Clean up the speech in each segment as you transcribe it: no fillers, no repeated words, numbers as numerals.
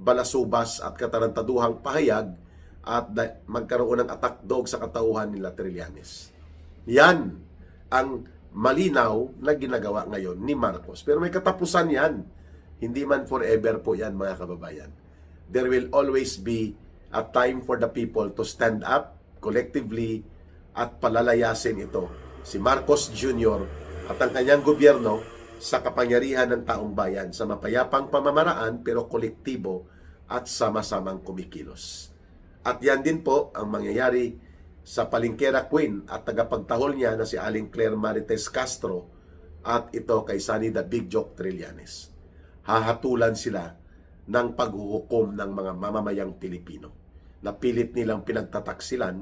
balasubas at katarantaduhang pahayag at magkaroon ng attack dog sa katauhan nila Trillanes. Yan ang malinaw na ginagawa ngayon ni Marcos. Pero may katapusan yan. Hindi man forever po yan, mga kababayan. There will always be a time for the people to stand up collectively at palalayasin ito. Si Marcos Jr. at ang kanyang gobyerno sa kapangyarihan ng taong bayan sa mapayapang pamamaraan pero kolektibo at sama-samang kumikilos. At yan din po ang mangyayari sa Palingkera Queen at tagapagtahol niya na si Aling Claire Marites Castro at ito kay Sunny the Big Joke Trillanes. Hahatulan sila ng paghuhukom ng mga mamamayang Pilipino na pilit nilang pinagtataksilan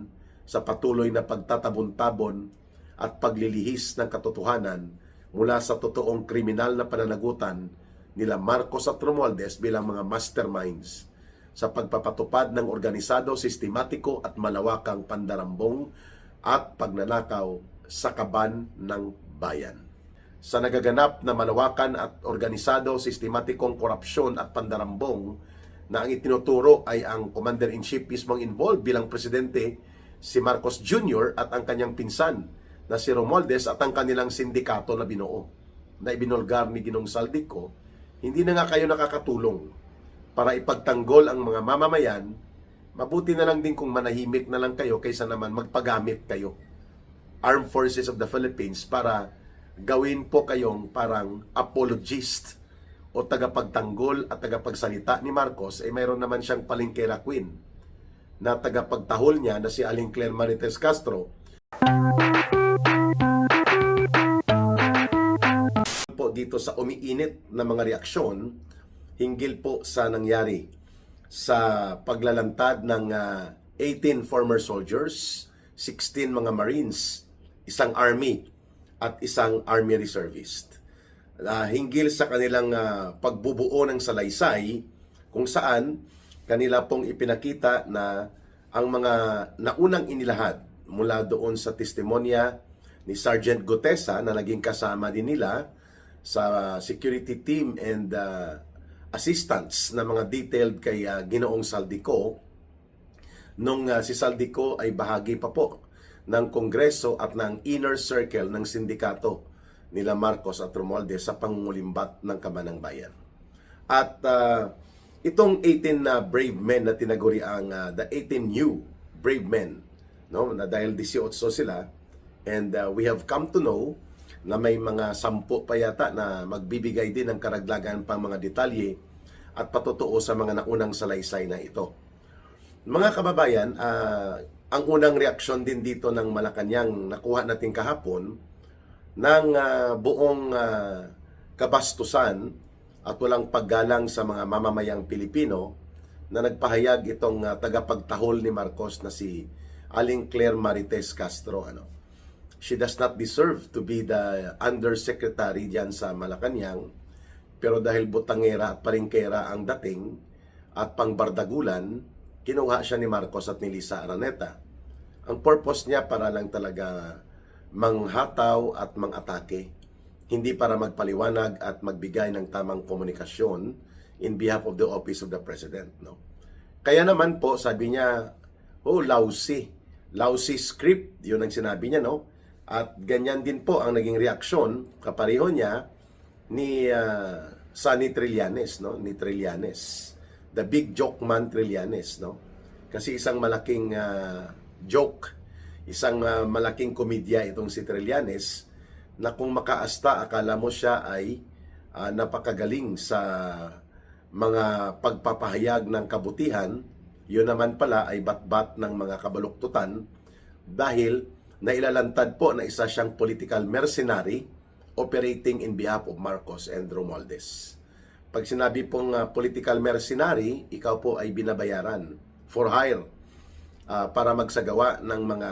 sa patuloy na pagtatabon-tabon at paglilihis ng katotohanan mula sa totoong kriminal na pananagutan nila Marcos at Romualdez bilang mga masterminds sa pagpapatupad ng organisado, sistematiko at malawakang pandarambong at pagnanakaw sa kaban ng bayan. Sa nagaganap na malawakan at organisado, sistematikong korupsyon at pandarambong na ang itinuturo ay ang Commander-in-Chief mismong involved bilang presidente si Marcos Jr. at ang kanyang pinsan na si Romualdez at ang kanilang sindikato na binuo na ibinulgar ni Ginong Saldico, hindi na nga kayo nakakatulong para ipagtanggol ang mga mamamayan. Mabuti na lang din kung manahimik na lang kayo kaysa naman magpagamit kayo, Armed Forces of the Philippines, para gawin po kayong parang apologist o tagapagtanggol at tagapagsalita ni Marcos. Mayroon naman siyang Palingkera Queen na tagapagtahol niya na si Aling Claire Marites Castro. Po dito sa umiinit na mga reaksyon hinggil po sa nangyari sa paglalantad ng 18 former soldiers, 16 mga Marines, isang Army at isang Army Reservist. Hinggil sa kanilang pagbubuo ng salaysay kung saan kanila pong ipinakita na ang mga naunang inilahad mula doon sa testimonya ni Sergeant Gutesa na naging kasama din nila sa security team and assistance na mga detailed kay Ginoong Saldico nung si Saldico ay bahagi pa po ng Kongreso at ng inner circle ng sindikato nila Marcos at Romualdez sa pangungulimbat ng Kaban ng Bayan. At itong 18 na brave men na tinaguri ang the 18 new brave men, no, na dahil 18 sila, and we have come to know na may mga 10 pa yata na magbibigay din ng karagdagan pang mga detalye at patutuo sa mga naunang salaysay na ito. Mga kababayan, ang unang reaksyon din dito ng Malacanang nakuha natin kahapon ng buong kabastusan at walang paggalang sa mga mamamayang Pilipino na nagpahayag itong tagapagtahol ni Marcos na si Aling Claire Marites Castro. She does not deserve to be the undersecretary diyan sa Malacanang, pero dahil butangera at palingkera ang dating at pangbardagulan, kinuha siya ni Marcos at ni Lisa Araneta. Ang purpose niya para lang talaga manghataw at mangatake, hindi para magpaliwanag at magbigay ng tamang komunikasyon in behalf of the office of the President. No? Kaya naman po, sabi niya, lousy script, yun ang sinabi niya, no? At ganyan din po ang naging reaksyon, kapareho niya, ni Sunny Trillanes, no? Ni Trillanes, the big joke man Trillanes, no? Kasi isang malaking joke, isang malaking komedya itong si Trillanes, na kung makaasta, akala mo siya ay napakagaling sa mga pagpapahayag ng kabutihan, yun naman pala ay batbat ng mga kabaluktutan dahil nailalantad po na isa siyang political mercenary operating in behalf of Marcos and Romualdez. Pag sinabi pong political mercenary, ikaw po ay binabayaran for hire para magsagawa ng mga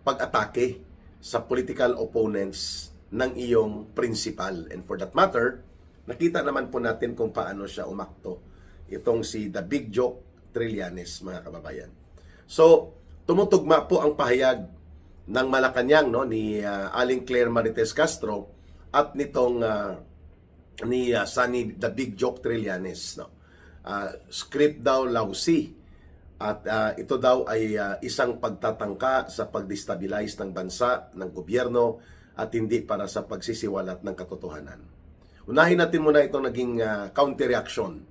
pag-atake sa political opponents ng iyong principal. And for that matter, nakita naman po natin kung paano siya umakto. Itong si The Big Joke Trillanes, mga kababayan. So, tumutugma po ang pahayag ng Malacanang, no, ni Aling Claire Marites Castro at nitong ni Sunny The Big Joke Trillanes, no. script daw lousy. At ito daw ay isang pagtatangka sa pagdestabilize ng bansa, ng gobyerno, at hindi para sa pagsisiwalat ng katotohanan. Unahin natin muna itong naging counter-reaction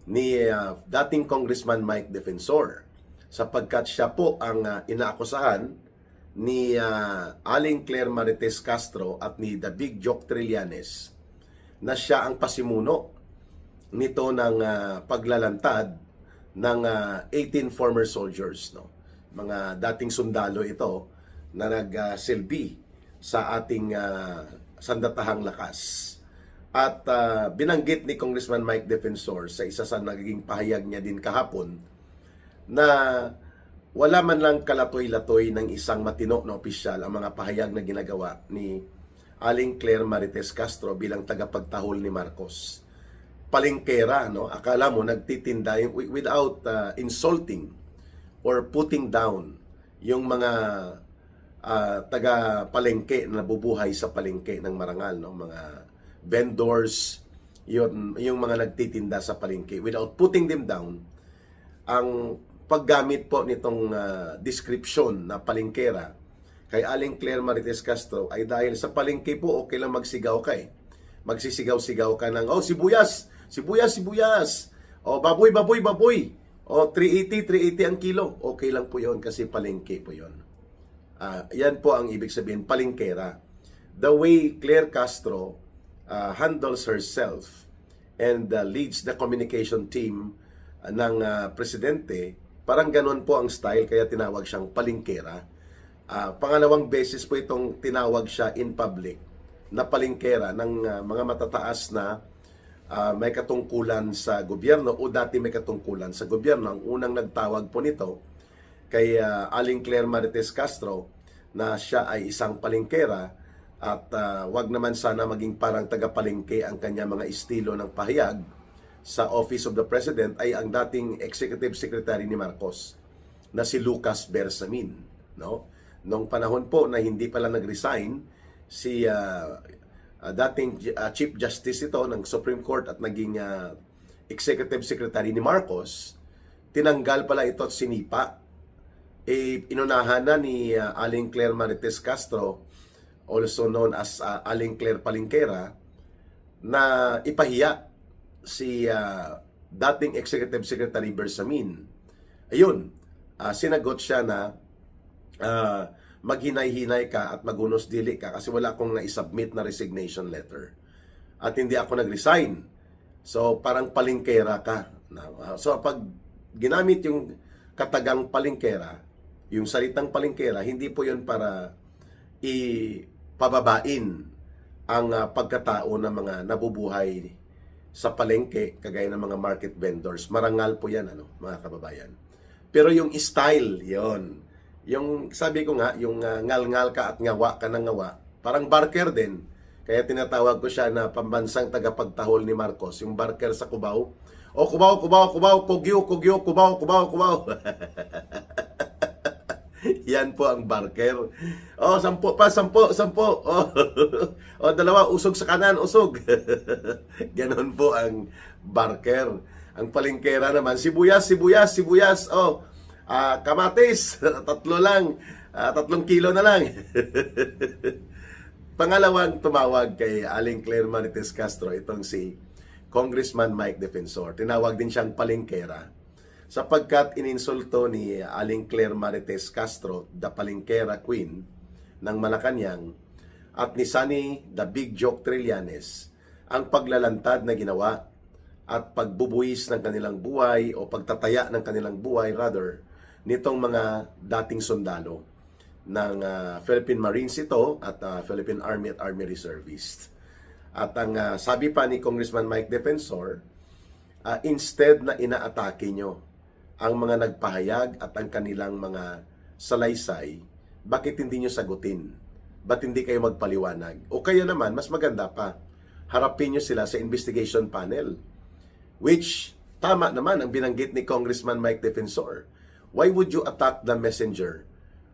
ni dating Congressman Mike Defensor, sapagkat siya po ang inaakusahan ni Aling Claire Marites Castro at ni The Big Joke Trillanes na siya ang pasimuno nito ng paglalantad ng 18 former soldiers, no? Mga dating sundalo ito na nagsilbi sa ating sandatahang lakas. At binanggit ni Congressman Mike Defensor sa isa sa naging pahayag niya din kahapon na wala man lang kalatoy-latoy ng isang matino na opisyal ang mga pahayag na ginagawa ni Aling Claire Marites Castro bilang tagapagtahol ni Marcos. Palengkera, no? Akala mo nagtitinda without insulting or putting down yung mga taga-palengke na nabubuhay sa palengke ng Marangal, no? Mga vendors, yung mga nagtitinda sa palengke. Without putting them down, ang paggamit po nitong description na palengkera kay Aling Claire Marites Castro ay dahil sa palengke po okay lang magsigaw ka eh. Magsisigaw-sigaw ka ng, oh, sibuyas, sibuyas, sibuyas. O, baboy, baboy, baboy. O, 380 ang kilo. Okay lang po yon kasi palengke po yon. Yan po ang ibig sabihin, palengkera. The way Claire Castro handles herself and leads the communication team ng presidente, parang ganun po ang style, kaya tinawag siyang palengkera. Pangalawang beses po itong tinawag siya in public na palengkera ng mga matataas na may katungkulan sa gobyerno o dati may katungkulan sa gobyerno. Ang unang nagtawag po nito kay Aling Claire Marites Castro na siya ay isang palengkera at wag naman sana maging parang taga-palengke ang kanya mga estilo ng pahayag sa Office of the President ay ang dating Executive Secretary ni Marcos na si Lucas Bersamin, no? Noong panahon po na hindi pala nag-resign si dating Chief Justice ito ng Supreme Court at naging Executive Secretary ni Marcos, tinanggal pala ito at sinipa. Inunahan na ni Aling Claire Marites Castro, also known as Aling Claire Palengkera, na ipahiya si dating Executive Secretary Bersamin. Ayun, sinagot siya na maghinay-hinay ka at magunos dili ka kasi wala akong na-submit na resignation letter. At hindi ako nag-resign. So, parang palengkera ka. So, pag ginamit yung katagang palengkera, yung salitang palengkera, hindi po yun para ipababain ang pagkatao ng mga nabubuhay sa palengke, kagaya ng mga market vendors. Marangal po yan, mga kababayan. Pero yung style, yon. Yung sabi ko nga, yung ngal-ngal ka at ngawa ka ng ngawa, parang barker din. Kaya tinatawag ko siya na pambansang tagapagtahol ni Marcos, yung barker sa Cubao. O Cubao, Cubao, Cubao, Kugyo, Kugyo, Cubao, Cubao, Cubao. Yan po ang barker. O, 10 pa, 10, 10. O, 2, usog sa kanan, usog. Ganon po ang barker. Ang palengkera naman, sibuyas, sibuyas, sibuyas. O, kamatis, 3 lang. 3 kilo na lang. Pangalawang tumawag kay Aling Claire Marites Castro, itong si Congressman Mike Defensor. Tinawag din siyang palengkera sapagkat ininsulto ni Aling Claire Marites Castro, the palengkera queen ng Malacanang, at ni Sunny, the Big Joke Trillanes, ang paglalantad na ginawa at pagbubuwis ng kanilang buhay o pagtataya ng kanilang buhay rather nitong mga dating sundalo ng Philippine Marines ito at Philippine Army at Army Reservists. At ang sabi pa ni Congressman Mike Defensor, instead na inaatake nyo ang mga nagpahayag at ang kanilang mga salaysay, bakit hindi nyo sagutin? Ba't hindi kayo magpaliwanag? O kaya naman, mas maganda pa, harapin nyo sila sa investigation panel. Which, tama naman ang binanggit ni Congressman Mike Defensor. Why would you attack the messenger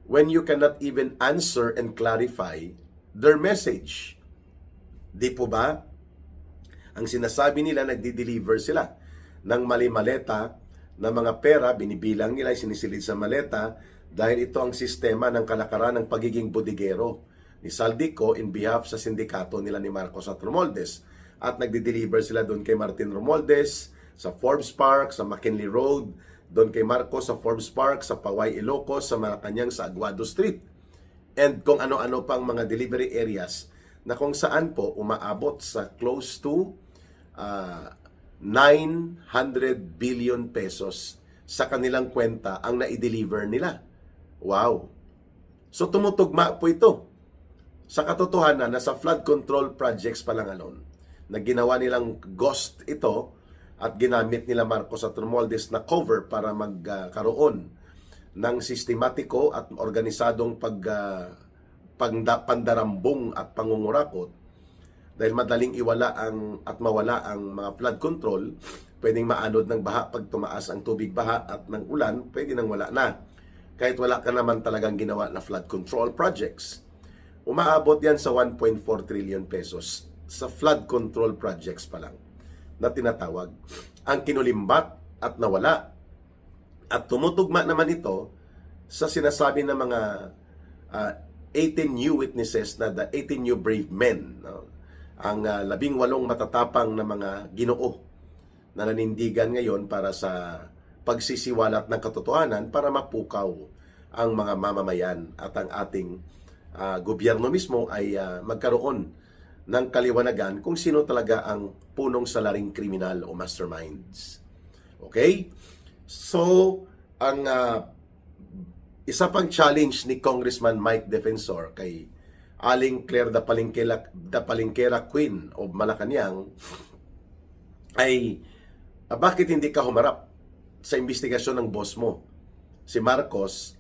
when you cannot even answer and clarify their message? Di po ba? Ang sinasabi nila, nagdi-deliver sila ng mali-maleta na mga pera, binibilang nila, sinisilid sa maleta dahil ito ang sistema ng kalakaran ng pagiging bodigero ni Saldico in behalf sa sindikato nila ni Marcos at Romualdez. At nagde-deliver sila doon kay Martin Romualdez sa Forbes Park, sa McKinley Road, doon kay Marcos sa Forbes Park, sa Paway Ilocos, sa Malacanang sa Aguado Street. And kung ano-ano pang mga delivery areas na kung saan po umaabot sa close to 900 billion pesos sa kanilang kwenta ang na-deliver nila. Wow! So tumutugma po ito sa katotohanan na sa flood control projects pa lang alone, na ginawa nilang ghost ito at ginamit nila Marcos at Romualdez na cover para magkaroon ng sistematiko at organisadong pandarambong at pangungurakot. Dahil madaling iwala at mawala ang mga flood control, pwedeng maanod ng baha pag tumaas ang tubig baha at ng ulan, pwede nang wala na. Kahit wala ka naman talagang ginawa na flood control projects. Umaabot yan sa 1.4 trillion pesos sa flood control projects pa lang na tinatawag. Ang kinulimbat at nawala. At tumutugma naman ito sa sinasabi ng mga 18 new witnesses na the 18 new brave men. No? Ang 18 matatapang na mga Ginoo na nanindigan ngayon para sa pagsisiwalat ng katotohanan para mapukaw ang mga mamamayan at ang ating gobyerno mismo ay magkaroon ng kaliwanagan kung sino talaga ang punong salaring kriminal o masterminds. Okay? So, ang isa pang challenge ni Congressman Mike Defensor kay Aling Claire da Palinquera Queen of Malacanang ay bakit hindi ka humarap sa investigasyon ng boss mo, si Marcos,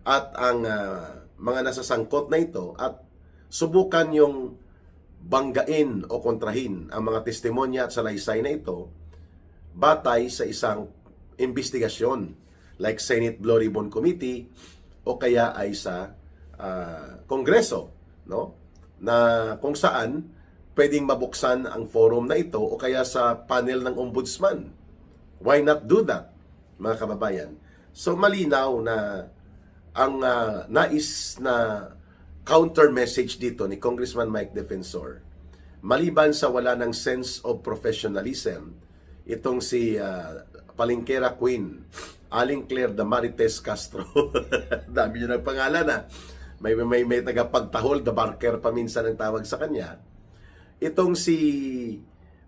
at ang mga nasasangkot na ito at subukan yung banggain o kontrahin ang mga testimonya at salaysay na ito batay sa isang investigasyon like Senate Blue Ribbon Committee o kaya ay sa Kongreso, no? Na kung saan pwedeng mabuksan ang forum na ito o kaya sa panel ng ombudsman. Why not do that, mga kababayan? So malinaw na ang nais na counter message dito ni Congressman Mike Defensor, maliban sa wala ng sense of professionalism, itong si Palinquera Queen, Aling Claire Damarites Castro, dami niya ng pangalan na. May tagapagtahol, the barker pa minsan ang tawag sa kanya. Itong si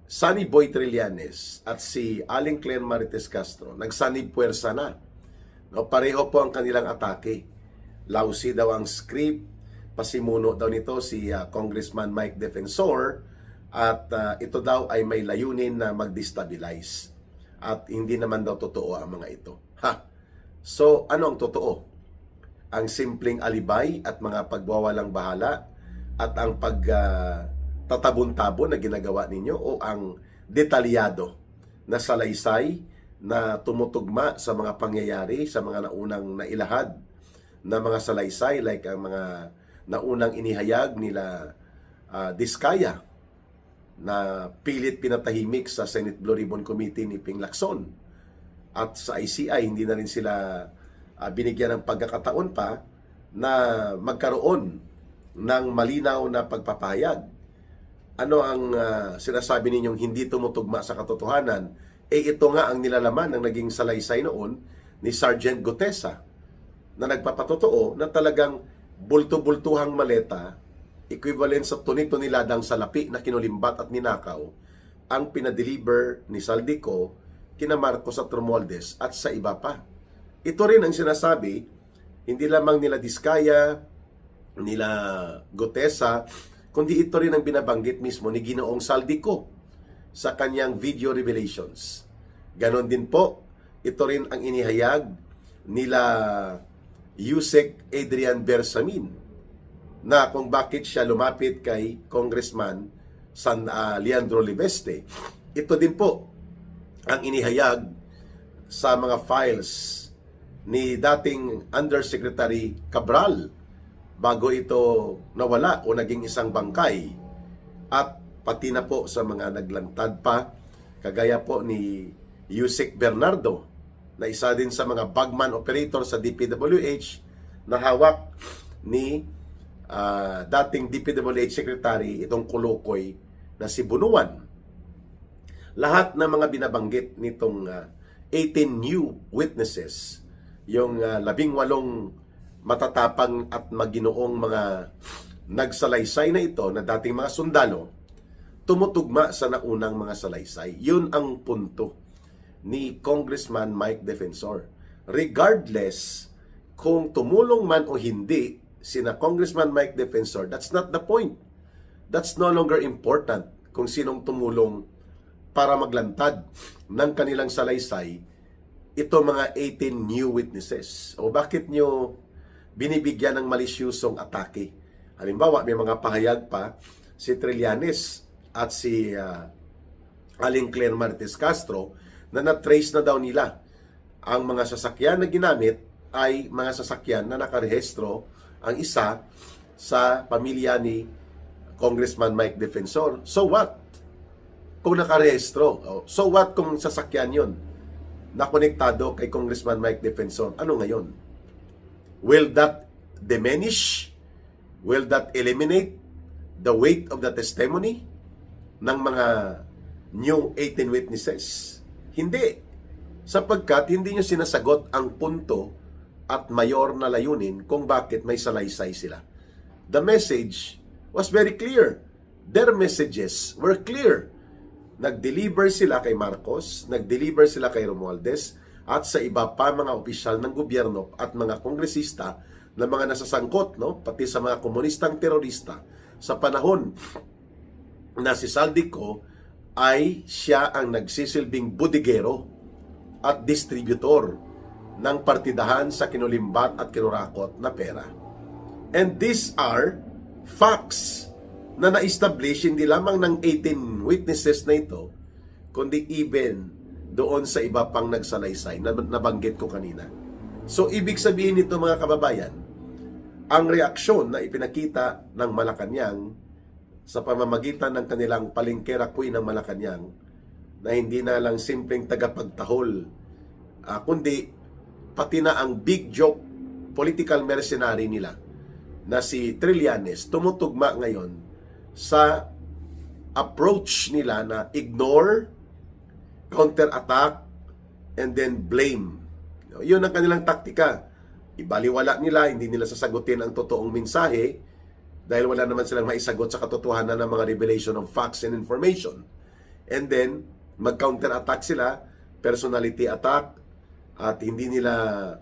Sunny Boy Trillanes at si Aling Claire Marites Castro, nagsanib puwersa na. No, pareho po ang kanilang atake. Lousy daw ang script, pasimuno daw nito si Congressman Mike Defensor at ito daw ay may layunin na mag-destabilize. At hindi naman daw totoo ang mga ito. So, ano ang totoo? Ang simpleng alibay at mga pagwawalang bahala at ang pagtatabon-tabon na ginagawa ninyo o ang detalyado na salaysay na tumutugma sa mga pangyayari, sa mga naunang nailahad na mga salaysay like ang mga naunang inihayag nila Diskaya na pilit pinatahimik sa Senate Blue Ribbon Committee ni Ping Lacson. At sa ICI, hindi na rin sila binigyan ng pagkakataon pa na magkaroon ng malinaw na pagpapahayag. Ano ang sinasabi ninyong hindi tumutugma sa katotohanan? Ito nga ang nilalaman ng naging salaysay noon ni Sergeant Gutesa na nagpapatotoo na talagang bulto-bultuhang maleta, equivalent sa tuni-tuniladang salapi na kinulimbat at ninakaw, ang pinadeliver ni Saldico kina Marcos at Romualdez at sa iba pa. Ito rin ang sinasabi, hindi lamang nila Diskaya, nila Gutesa, kundi ito rin ang binabanggit mismo ni Ginoong Saldico sa kanyang video revelations. Ganon din po, ito rin ang inihayag nila Yusek Adrian Bersamin na kung bakit siya lumapit kay Congressman Leandro Libeste. Ito din po ang inihayag sa mga files ni dating Undersecretary Cabral bago ito nawala o naging isang bangkay, at pati na po sa mga naglantad pa kagaya po ni Yusek Bernardo, na isa din sa mga bagman operator sa DPWH na hawak ni dating DPWH Secretary itong Kulukoy na si Bunuan. Lahat ng mga binabanggit nitong 18 new witnesses, yung 18 matatapang at maginoong mga nagsalaysay na ito na dating mga sundalo, tumutugma sa naunang mga salaysay. Yun ang punto ni Congressman Mike Defensor. Regardless kung tumulong man o hindi sina Congressman Mike Defensor, that's not the point. That's no longer important kung sinong tumulong para maglantad ng kanilang salaysay ito mga 18 new witnesses. O bakit nyo binibigyan ng malisyusong atake? Halimbawa, may mga pahayag pa si Trillanes at si Aling Claire Martes Castro na na-trace na daw nila ang mga sasakyan na ginamit ay mga sasakyan na nakarehistro, ang isa sa pamilya ni Congressman Mike Defensor. So what? Kung nakarehistro. So what kung sasakyan yun na konektado kay Congressman Mike Defensor? Ano ngayon? Will that diminish? Will that eliminate the weight of the testimony ng mga new 18 witnesses? Hindi. Sapagkat hindi nyo sinasagot ang punto at mayor na layunin kung bakit may salaysay sila. The message was very clear. Their messages were clear. Nag-deliver sila kay Marcos, nag-deliver sila kay Romualdez, at sa iba pa mga opisyal ng gobyerno at mga kongresista na mga nasasangkot, pati sa mga komunistang terorista sa panahon na si Saldico ay siya ang nagsisilbing budigero at distributor ng partidahan sa kinulimbat at kinurakot na pera. And these are facts na na-establish hindi lamang ng 18 witnesses na ito, kundi even doon sa iba pang nagsalaysay na nabanggit ko kanina. So, ibig sabihin nito mga kababayan, ang reaksyon na ipinakita ng Malacanang sa pamamagitan ng kanilang palengkera queen ng Malacanang na hindi na lang simpleng tagapagtahol, kundi pati na ang big joke political mercenary nila na si Trillanes tumutugma ngayon sa approach nila na ignore, counter-attack, and then blame. Yun ang kanilang taktika. Ibaliwala nila, hindi nila sasagutin ang totoong mensahe dahil wala naman silang maisagot sa katotohanan ng mga revelation of facts and information. And then, mag-counter-attack sila, personality attack, at hindi nila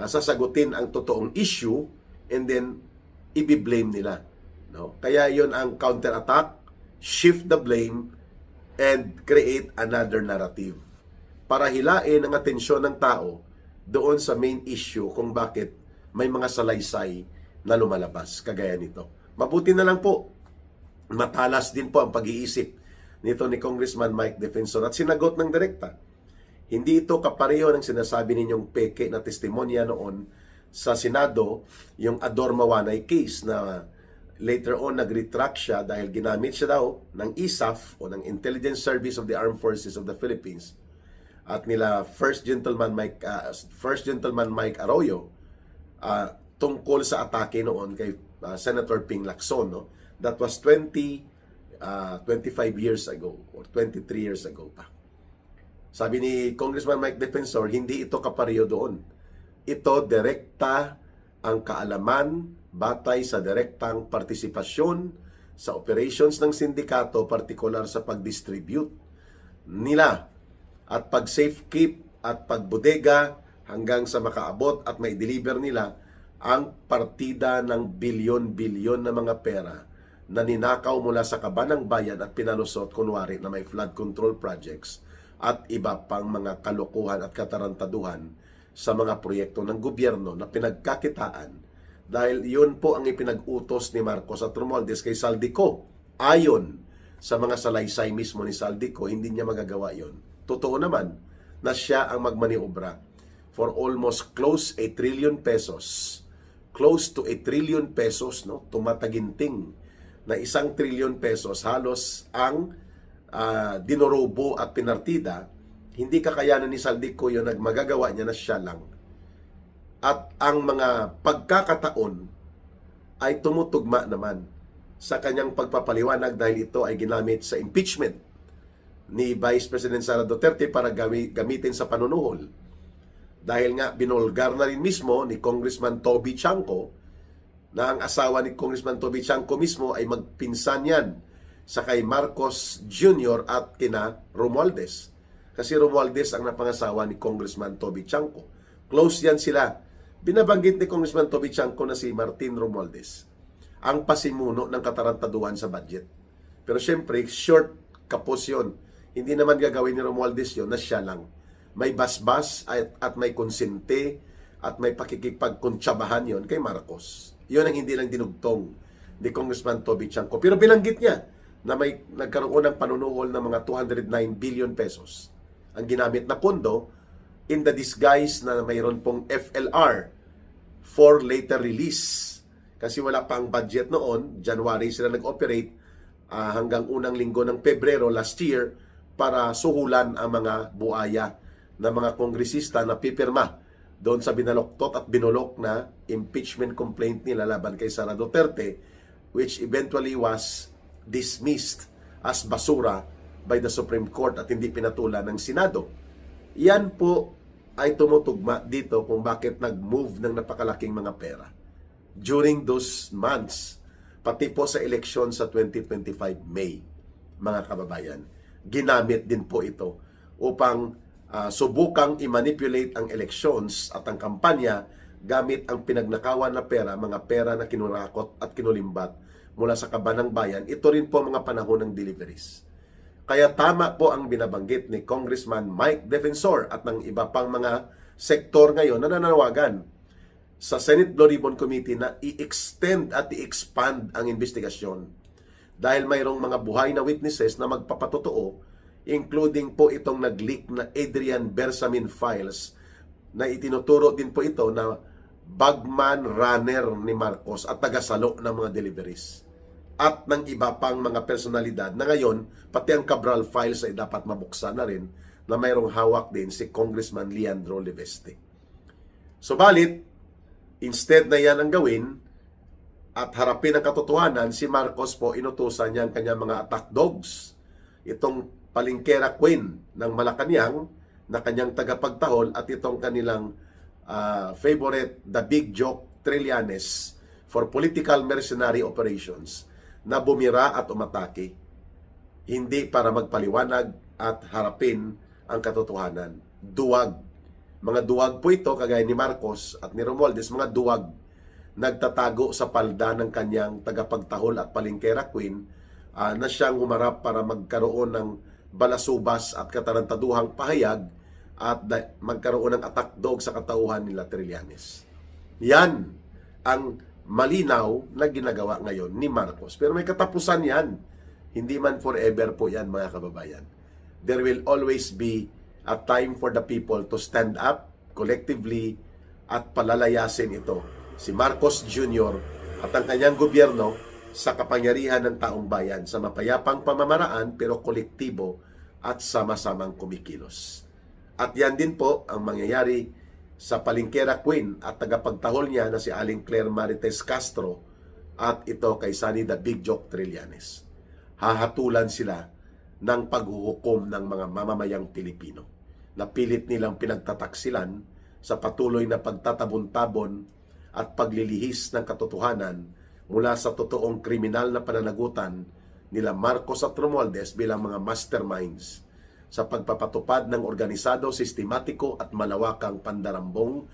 sasagutin ang totoong issue, and then, i-blame nila. Kaya yun ang counter-attack, shift the blame, and create another narrative para hilain ang atensyon ng tao doon sa main issue kung bakit may mga salaysay na lumalabas kagaya nito. Mabuti na lang po, matalas din po ang pag-iisip nito ni Congressman Mike Defensor at sinagot ng direkta. Hindi ito kapareho ng sinasabi ninyong peke na testimonya noon sa Senado, yung Ador Mawanay case na later on nag-retract siya dahil ginamit siya daw ng ISAF o ng Intelligence Service of the Armed Forces of the Philippines at nila First Gentleman Mike Arroyo tungkol sa atake noon kay Senator Ping Lacson. That was 25 years ago or 23 years ago pa. Sabi ni Congressman Mike Defensor, hindi ito kapareho doon. Ito direkta ang kaalaman batay sa direktang partisipasyon sa operations ng sindikato, partikular sa pag-distribute nila at pag-safekeep at pagbodega hanggang sa makaabot at may deliver nila ang partida ng bilyon-bilyon na mga pera na ninakaw mula sa kabanang bayan at pinalusot kunwari na may flood control projects at iba pang mga kalokohan at katarantaduhan sa mga proyekto ng gobyerno na pinagkakitaan dahil yun po ang ipinag-utos ni Marcos at Romualdez kay Saldico. Ayon sa mga salaysay mismo ni Saldico, hindi niya magagawa yun. Totoo naman na siya ang magmaniobra for almost close to 1 trillion pesos. Close to 1 trillion pesos, tumataginting na 1 trillion pesos halos ang dinorobo at pinartida hindi kakayanan ni Saldico yun, magagawa niya na siya lang. At ang mga pagkakataon ay tumutugma naman sa kanyang pagpapaliwanag dahil ito ay ginamit sa impeachment ni Vice President Sara Duterte para gamitin sa panunuhol. Dahil nga binulgar na rin mismo ni Congressman Toby Chanco na ang asawa ni Congressman Toby Chanco mismo ay magpinsan yan sa kay Marcos Jr. at kina Romualdez. Kasi Romualdez ang napangasawa ni Congressman Toby Chanco. Close yan sila. Binabanggit ni Congressman Toby Chanco na si Martin Romualdez ang pasimuno ng katarantaduhan sa budget. Pero syempre, short kapos yun. Hindi naman gagawin ni Romualdez yun na siya lang. May basbas at may konsente at may pakikipagkuntsabahan yon kay Marcos. Yun ang hindi lang dinugtong ni Congressman Toby Chanco. Pero binanggit niya na may nagkaroon ng panunuhol ng mga 209 billion pesos ang ginamit na pondo in the disguise na mayroon pong FLR for later release. Kasi wala pang budget noon, January sila nag-operate hanggang unang linggo ng Pebrero last year para suhulan ang mga buaya na mga kongresista na pipirma doon sa binaloktot at binulok na impeachment complaint nila laban kay Sara Duterte, which eventually was dismissed as basura by the Supreme Court at hindi pinatulan ng Senado. Yan po ay tumutugma dito kung bakit nag-move ng napakalaking mga pera during those months, pati po sa eleksyon sa 2025 May, mga kababayan. Ginamit din po ito upang subukang i-manipulate ang elections at ang kampanya gamit ang pinagnakawan na pera, mga pera na kinurakot at kinulimbat mula sa kaban ng bayan. Ito rin po mga panahon ng deliveries. Kaya tama po ang binabanggit ni Congressman Mike Defensor at ng iba pang mga sektor ngayon na nananawagan sa Senate Blue Ribbon Committee na i-extend at i-expand ang investigasyon dahil mayroong mga buhay na witnesses na magpapatotoo, including po itong nag-leak na Adrian Bersamin files na itinuturo din po ito na bagman runner ni Marcos at tagasalo ng mga deliveries at ng iba pang mga personalidad na ngayon, pati ang Cabral files ay dapat mabuksan na rin na mayroong hawak din si Congressman Leandro Leveste. Subalit, instead na yan ang gawin at harapin ang katotohanan, si Marcos po inutusan niya ang kanyang mga attack dogs. Itong palingkera queen ng Malacanang na kanyang tagapagtahol at itong kanilang favorite, the Big Joke Trillanes for political mercenary operations na bumira at umatake, hindi para magpaliwanag at harapin ang katotohanan. Duwag. Mga duwag po ito, kagaya ni Marcos at ni Romualdez, mga duwag nagtatago sa palda ng kanyang tagapagtahol at palingkera queen na siyang humarap para magkaroon ng balasubas at katarantaduhang pahayag at magkaroon ng attack dog sa katauhan nila Trillanes. Yan ang malinaw na ginagawa ngayon ni Marcos. Pero may katapusan yan. Hindi man forever po yan, mga kababayan. There will always be a time for the people to stand up collectively at palalayasin ito, si Marcos Jr. at ang kanyang gobyerno sa kapangyarihan ng taong bayan sa mapayapang pamamaraan pero kolektibo at sama-samang kumikilos. At yan din po ang mangyayari sa palingkera queen at tagapagtahol niya na si Aling Claire Marites Castro at ito kay Sunny the Big Joke Trillanes. Hahatulan sila ng paghuhukom ng mga mamamayang Pilipino na pilit nilang pinagtataksilan sa patuloy na pagtatabon-tabon at paglilihis ng katotohanan mula sa totoong kriminal na pananagutan nila Marcos at Romualdez bilang mga masterminds sa pagpapatupad ng organisado, sistematiko at malawakang pandarambong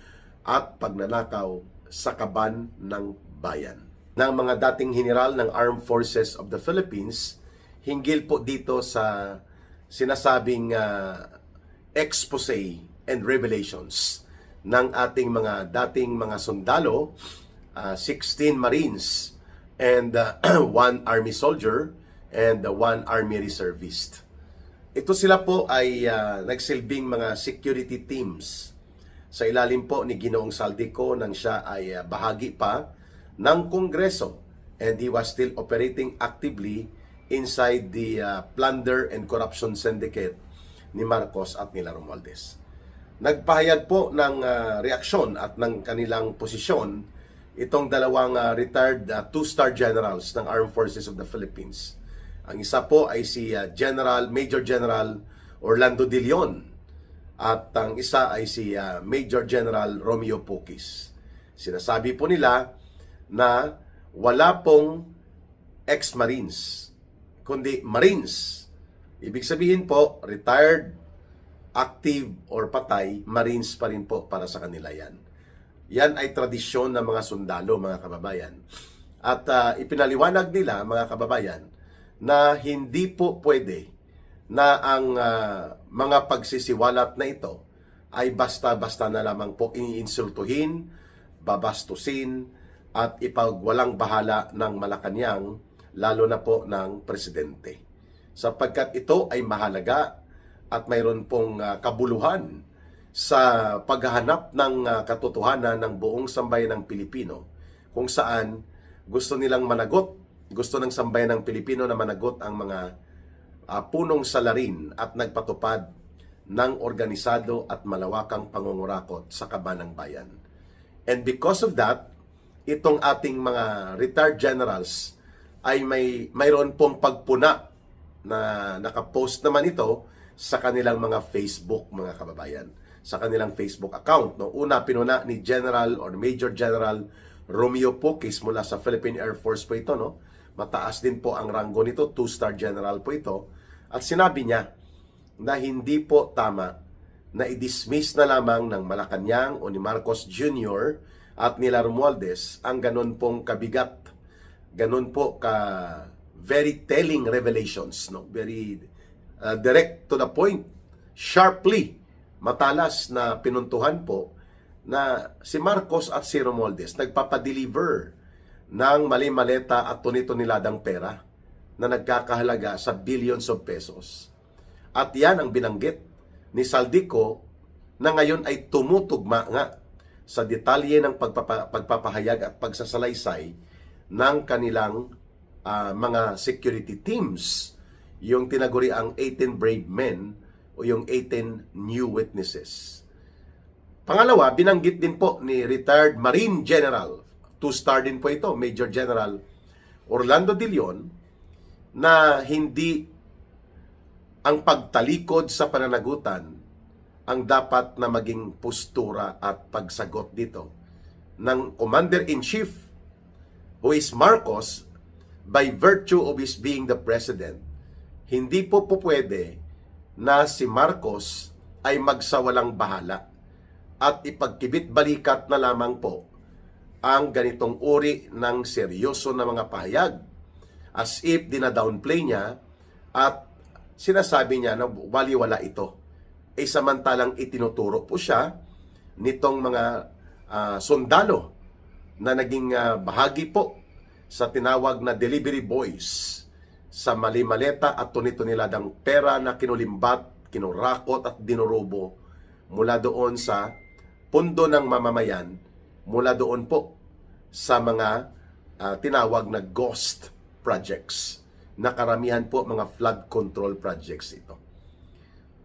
at pagnanakaw sa kaban ng bayan. Ng mga dating general ng Armed Forces of the Philippines, hinggil po dito sa sinasabing expose and revelations ng ating mga dating mga sundalo, 16 Marines and 1 Army soldier and 1 Army reservist. Ito sila po ay nagsilbing mga security teams sa ilalim po ni Ginoong Saldico nang siya ay bahagi pa ng Kongreso and he was still operating actively inside the plunder and corruption syndicate ni Marcos at nila Romualdez. Nagpahayag po ng reaksyon at ng kanilang posisyon itong dalawang retired two-star generals ng Armed Forces of the Philippines. Ang isa po ay si Major General Orlando De Leon at ang isa ay si Major General Romeo Puquis. Sinasabi po nila na wala pong ex-Marines, kundi Marines. Ibig sabihin po, retired, active, or patay, Marines pa rin po para sa kanila yan. Yan ay tradisyon ng mga sundalo, mga kababayan. At ipinaliwanag nila, mga kababayan, na hindi po pwede na ang mga pagsisiwalat na ito ay basta-basta na lamang po iniinsultuhin, babastusin, at ipagwalang bahala ng Malacanang, lalo na po ng presidente. Sapagkat ito ay mahalaga at mayroon pong kabuluhan sa paghahanap ng katotohanan ng buong sambayan ng Pilipino, kung saan gusto nilang managot, gusto ng sambayan ng Pilipino na managot ang mga punong salarin at nagpatupad ng organisado at malawakang pangungurakot sa kaban ng bayan. And because of that, itong ating mga retired generals ay mayroon pong pagpuna na nakapost naman ito sa kanilang mga Facebook, mga kababayan, sa kanilang Facebook account. No? Una, pinuna ni General or Major General Romeo Puquis mula sa Philippine Air Force po ito. No? Mataas din po ang ranggo nito, 2-star general po ito. At sinabi niya na hindi po tama na i-dismiss na lamang ng Malacanang o ni Marcos Jr. at nila Romualdez ang ganun pong kabigat, ganun po ka very telling revelations, no? Very direct to the point, sharply, matalas na pinuntuhan po na si Marcos at si Romualdez nagpapadeliver ng mali-maleta at tunito-niladang pera na nagkakahalaga sa billions of pesos. At yan ang binanggit ni Saldico na ngayon ay tumutugma nga sa detalye ng pagpapahayag at pagsasalaysay ng kanilang mga security teams, yung tinaguri ang 18 brave men o yung 18 new witnesses. Pangalawa, binanggit din po ni retired Marine General, 2-star din po ito, Major General Orlando De Leon, na hindi ang pagtalikod sa pananagutan ang dapat na maging postura at pagsagot dito ng Commander-in-Chief, who is Marcos, by virtue of his being the President. Hindi po pwede na si Marcos ay magsawalang bahala at ipagkibit-balikat na lamang po ang ganitong uri ng seryoso na mga pahayag, as if dinadownplay niya at sinasabi niya na waliwala ito. Samantalang itinuturo po siya nitong mga sundalo na naging bahagi po sa tinawag na delivery boys sa mali-maleta at tunito-niladang pera na kinulimbat, kinurakot at dinurobo mula doon sa pundo ng mamamayan, mula doon po sa mga tinawag na ghost projects, na karamihan po mga flood control projects ito.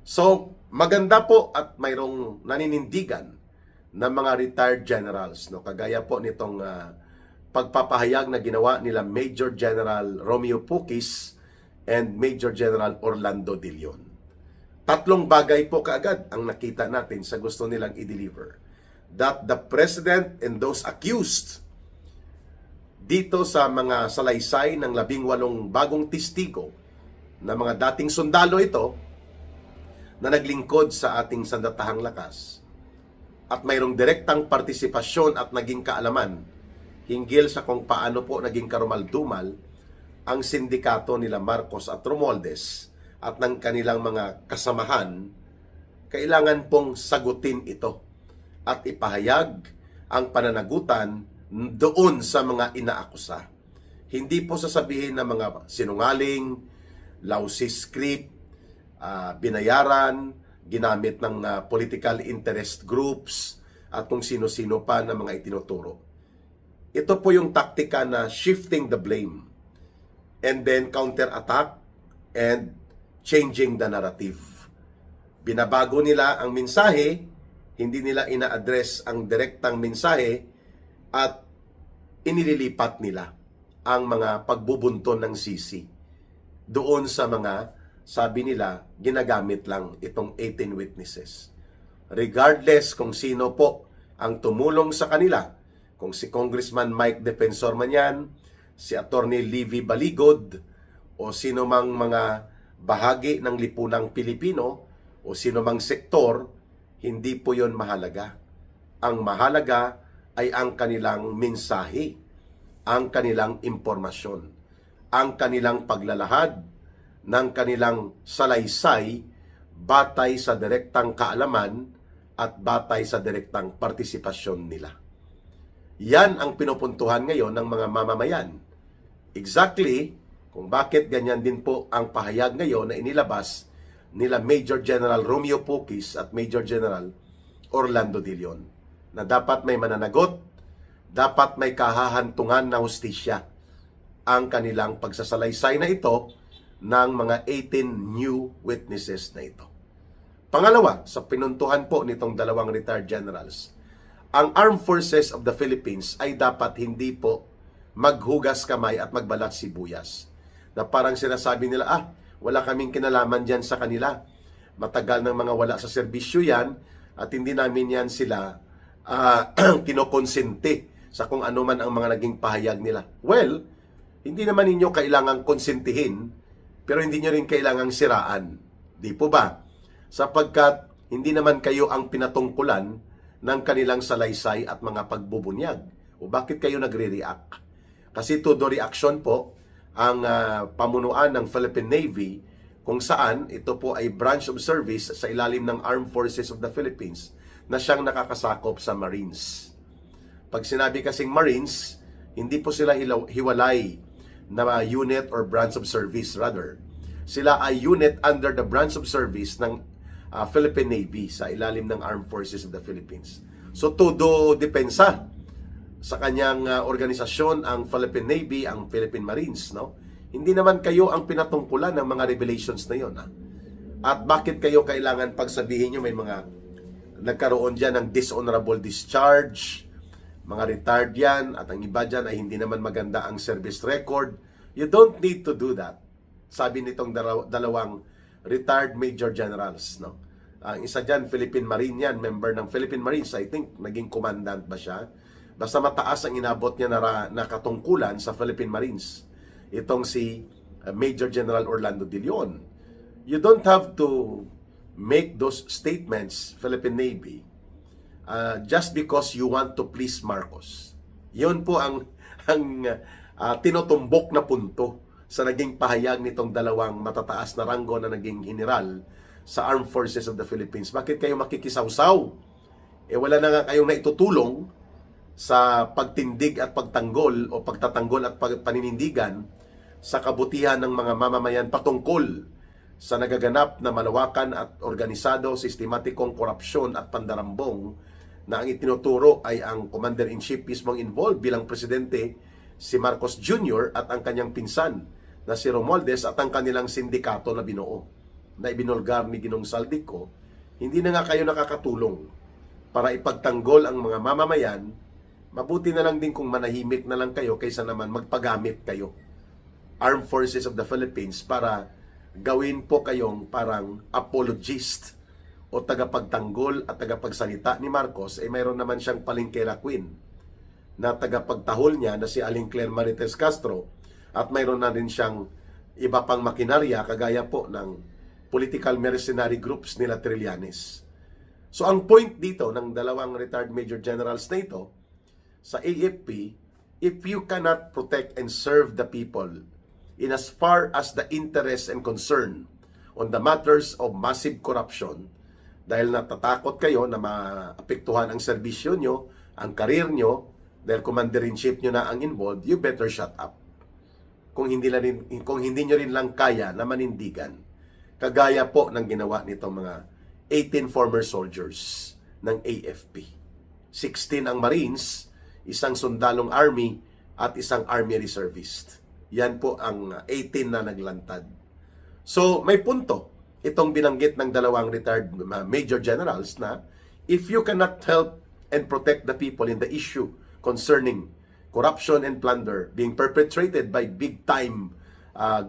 So, maganda po at mayroong naninindigan ng mga retired generals, no? Kagaya po nitong pagpapahayag na ginawa nila Major General Romeo Puquis and Major General Orlando De Leon. Tatlong bagay po kaagad ang nakita natin sa gusto nilang i-deliver. That the President and those accused dito sa mga salaysay ng 18 bagong testigo na mga dating sundalo ito na naglingkod sa ating sandatahang lakas at mayroong direktang partisipasyon at naging kaalaman hinggil sa kung paano po naging karumal-dumal ang sindikato nila Marcos at Romualdez at ng kanilang mga kasamahan, kailangan pong sagutin ito at ipahayag ang pananagutan doon sa mga inaakusa. Hindi po sasabihin ng mga sinungaling, lousy script, binayaran, ginamit ng political interest groups at kung sino-sino pa na mga itinuturo. Ito po yung taktika na shifting the blame and then counter-attack and changing the narrative. Binabago nila ang mensahe, hindi nila ina-address ang direktang mensahe at inililipat nila ang mga pagbubunton ng sisi doon sa mga, sabi nila, ginagamit lang itong 18 witnesses. Regardless kung sino po ang tumulong sa kanila, kung si Congressman Mike Defensor man yan, si Attorney Livy Baligod, o sino mang mga bahagi ng lipunang Pilipino, o sino mang sektor, hindi po yon mahalaga. Ang mahalaga ay ang kanilang mensahe, ang kanilang impormasyon, ang kanilang paglalahad ng kanilang salaysay batay sa direktang kaalaman at batay sa direktang partisipasyon nila. Yan ang pinupuntuhan ngayon ng mga mamamayan. Exactly kung bakit ganyan din po ang pahayag ngayon na inilabas nila Major General Romeo Pukis at Major General Orlando de Leon, na dapat may mananagot, dapat may kahahantungan na hustisya ang kanilang pagsasalaysay na ito ng mga 18 new witnesses na ito. Pangalawa, sa pinuntuhan po nitong dalawang retired generals, ang Armed Forces of the Philippines ay dapat hindi po maghugas kamay at magbalat sibuyas. Na parang sinasabi nila, wala kaming kinalaman dyan sa kanila. Matagal ng mga wala sa serbisyo yan at hindi namin yan sila kinokonsente sa kung ano man ang mga naging pahayag nila. Well, hindi naman ninyo kailangang konsentihin, pero hindi nyo rin kailangang siraan. Di po ba? Sapagkat hindi naman kayo ang pinatungkulan ng kanilang salaysay at mga pagbubunyag. O bakit kayo nagre-react? Kasi todo reaction po ang pamunuan ng Philippine Navy, kung saan ito po ay branch of service sa ilalim ng Armed Forces of the Philippines na siyang nakakasakop sa Marines. Pag sinabi kasing Marines, hindi po sila hiwalay na unit or branch of service. Rather, sila ay unit under the branch of service ng Philippine Navy sa ilalim ng Armed Forces of the Philippines. So, todo depensa sa kanyang organisasyon ang Philippine Navy, ang Philippine Marines, no? Hindi naman kayo ang pinatungkulan ng mga revelations na yon. At bakit kayo kailangan pagsabihin nyo may mga nagkaroon dyan ng dishonorable discharge, mga retired yan, at ang iba dyan ay hindi naman maganda ang service record. You don't need to do that. Sabi nitong dalawang retired major generals, no? Ang isa dyan, Philippine Marine yan, member ng Philippine Marines, I think, naging commandant ba siya? Basta mataas ang inabot niya na katungkulan sa Philippine Marines. Itong si Major General Orlando de Leon. You don't have to make those statements, Philippine Navy, just because you want to please Marcos. Yun po ang tinutumbok na punto sa naging pahayag nitong dalawang matataas na ranggo na naging general sa Armed Forces of the Philippines. Bakit kayo makikisawsaw? Wala na nga kayong naitutulong sa pagtindig at pagtanggol o pagtatanggol at paninindigan sa kabutihan ng mga mamamayan patungkol sa nagaganap na malawakan at organisado, sistematikong korupsyon at pandarambong na ang itinuturo ay ang Commander-in-Chief mismong involved bilang presidente, si Marcos Jr. at ang kanyang pinsan na si Romualdez at ang kanilang sindikato na binuo, na ibinulgar ni Ginong Saldico. Hindi na nga kayo nakakatulong para ipagtanggol ang mga mamamayan. Mabuti na lang din kung manahimik na lang kayo kaysa naman magpagamit kayo, Armed Forces of the Philippines, para gawin po kayong parang apologist o tagapagtanggol at tagapagsalita ni Marcos. Mayroon naman siyang Palengkela Queen na tagapagtahol niya na si Aling Claire Marites Castro, at mayroon na rin siyang iba pang makinarya kagaya po ng political mercenary groups nila Trillanes. So ang point dito ng dalawang retired major generals na ito sa AFP, if you cannot protect and serve the people in as far as the interest and concern on the matters of massive corruption, dahil natatakot kayo na maapektuhan ang serbisyo nyo, ang karir nyo, dahil commander-in-chief nyo na ang involved, you better shut up. Kung hindi nyo rin lang kaya na manindigan, kagaya po ng ginawa nitong mga 18 former soldiers ng AFP. 16 ang Marines, isang sundalong Army at isang Army reservist. Yan po ang 18 na naglantad. So may punto itong binanggit ng dalawang retired major generals na if you cannot help and protect the people in the issue concerning corruption and plunder being perpetrated by big-time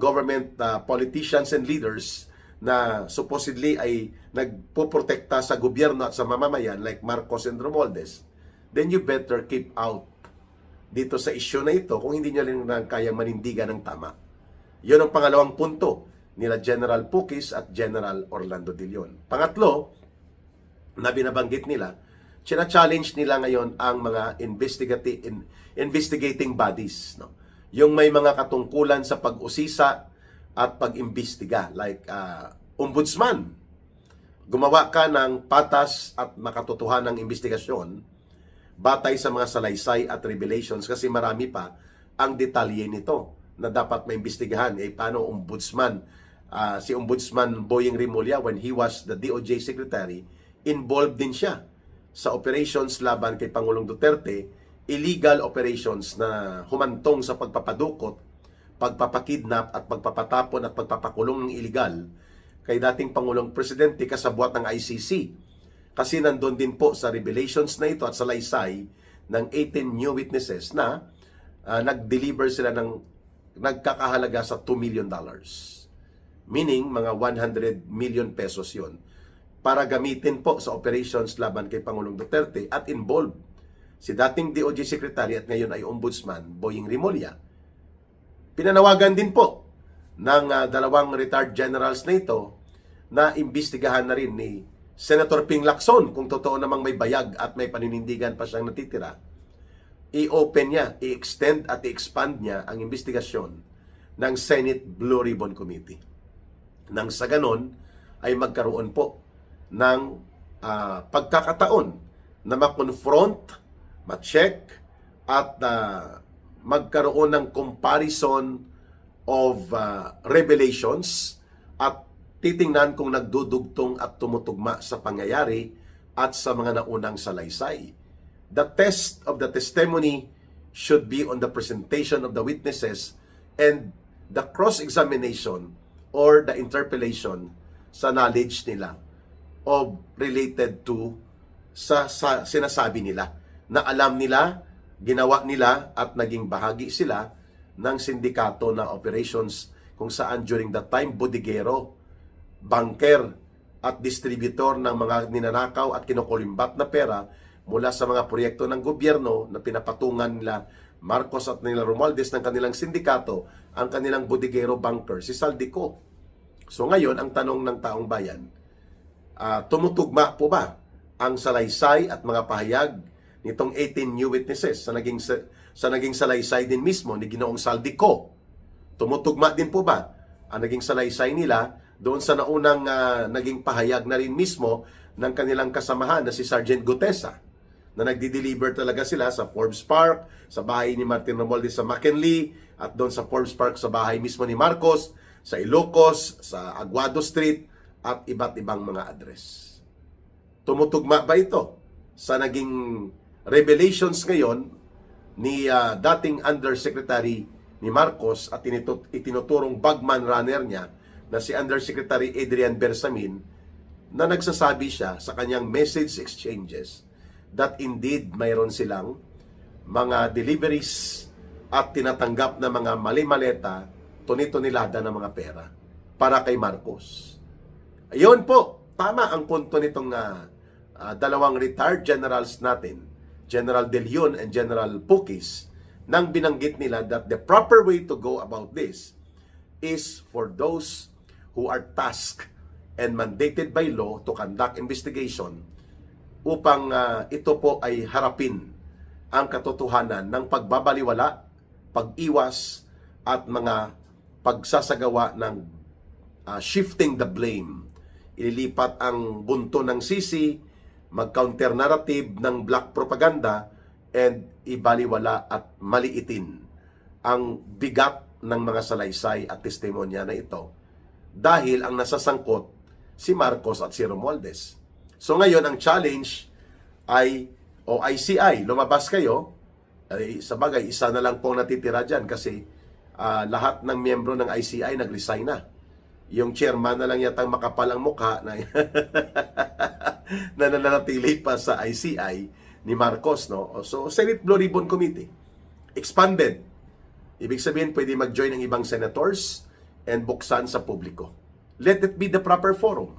government politicians and leaders na supposedly ay nagpoprotekta sa gobyerno at sa mamamayan like Marcos and Romualdez, then you better keep out dito sa issue na ito kung hindi nyo rin kayang manindigan ng tama. Yun ang pangalawang punto nila General Pukis at General Orlando de Leon. Pangatlo, na binabanggit nila, challenge nila ngayon ang mga investigating bodies. No? Yung may mga katungkulan sa pag-usisa at pag-imbestiga. Like ombudsman, gumawa ka ng patas at makatotohanang investigasyon batay sa mga salaysay at revelations kasi marami pa ang detalye nito na dapat maimbestigahan. Paano ombudsman? Si Ombudsman Boying Rimulya, when he was the DOJ Secretary, involved din siya sa operations laban kay Pangulong Duterte, illegal operations na humantong sa pagpapadukot, pagpapakidnap at pagpapatapon at pagpapakulong ng illegal kay dating Pangulong Presidente kasabwat ng ICC. Kasi nandun din po sa revelations na ito at sa laysay ng 18 new witnesses na nag-deliver sila ng nagkakahalaga sa $2 million. Meaning, mga 100 million pesos yun para gamitin po sa operations laban kay Pangulong Duterte at involved si dating DOJ Secretary at ngayon ay Ombudsman Boying Rimulya. Pinanawagan din po ng dalawang retired generals na ito na imbestigahan na rin ni Senator Ping Lacson kung totoo namang may bayag at may paninindigan pa siyang natitira. I-open niya, i-extend at i-expand niya ang investigasyon ng Senate Blue Ribbon Committee. Nang sa ganon ay magkaroon po ng pagkakataon na ma-confront, ma-check at magkaroon ng comparison of revelations at titingnan kung nagdudugtong at tumutugma sa pangyayari at sa mga naunang salaysay. The test of the testimony should be on the presentation of the witnesses and the cross-examination or the interpellation sa knowledge nila of related to sa sinasabi nila na alam nila, ginawa nila at naging bahagi sila ng sindikato na operations kung saan during that time bodeguero, banker at distributor ng mga ninanakaw at kinukulimbat na pera mula sa mga proyekto ng gobyerno na pinapatungan nila Marcos at nila Romualdez ng kanilang sindikato, ang kanilang bodeguero banker, si Saldico. So ngayon, ang tanong ng taong bayan, tumutugma po ba ang salaysay at mga pahayag nitong 18 new witnesses sa naging salaysay din mismo ni Ginoong Saldico? Tumutugma din po ba ang naging salaysay nila doon sa naunang naging pahayag na rin mismo ng kanilang kasamahan na si Sergeant Gutesa, na nagdi-deliver talaga sila sa Forbes Park, sa bahay ni Martin Romualdez sa McKinley, at doon sa Forbes Park sa bahay mismo ni Marcos, sa Ilocos, sa Aguado Street, at iba't ibang mga address. Tumutugma ba ito sa naging revelations ngayon ni dating Undersecretary ni Marcos at itinuturong bagman runner niya na si Undersecretary Adrian Bersamin, na nagsasabi siya sa kanyang message exchanges that indeed mayroon silang mga deliveries at tinatanggap na mga mali-maleta, tuni-tunilada ng mga pera para kay Marcos. Ayun po, tama ang punto nitong dalawang retired generals natin, General De Leon and General Pukis, nang binanggit nila that the proper way to go about this is for those who are tasked and mandated by law to conduct investigation upang ito po ay harapin ang katotohanan ng pagbabaliwala, pag-iwas at mga pagsasagawa ng shifting the blame. Ililipat ang bunto ng sisi, mag-counter narrative ng black propaganda, and ibaliwala at maliitin ang bigat ng mga salaysay at testimonya na ito dahil ang nasasangkot si Marcos at si Romualdez. So ngayon, ang challenge ay ICI, lumabas kayo. Sa bagay, isa na lang pong natitira dyan kasi lahat ng miyembro ng ICI nag-resign na. yung chairman na lang yatang makapalang mukha na na nananatili pa sa ICI ni Marcos, no? So, Senate Blue Ribbon Committee, expanded. Ibig sabihin, pwede mag-join ng ibang senators and buksan sa publiko. Let it be the proper forum.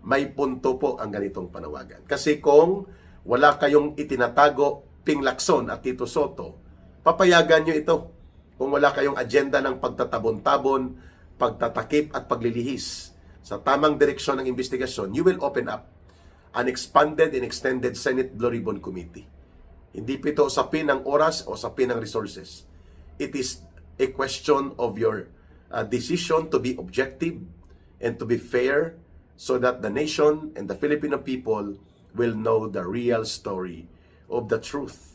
May punto po ang ganitong panawagan. Kasi kung wala kayong itinatago, Ping Lacson at Tito Soto, papayagan nyo ito. Kung wala kayong agenda ng pagtatabon-tabon, pagtatakip at paglilihis sa tamang direksyon ng investigasyon, you will open up an expanded and extended Senate Blue Ribbon Committee. Hindi po ito usapin ng oras o usapin ng resources. It is a question of your decision to be objective and to be fair so that the nation and the Filipino people will know the real story of the truth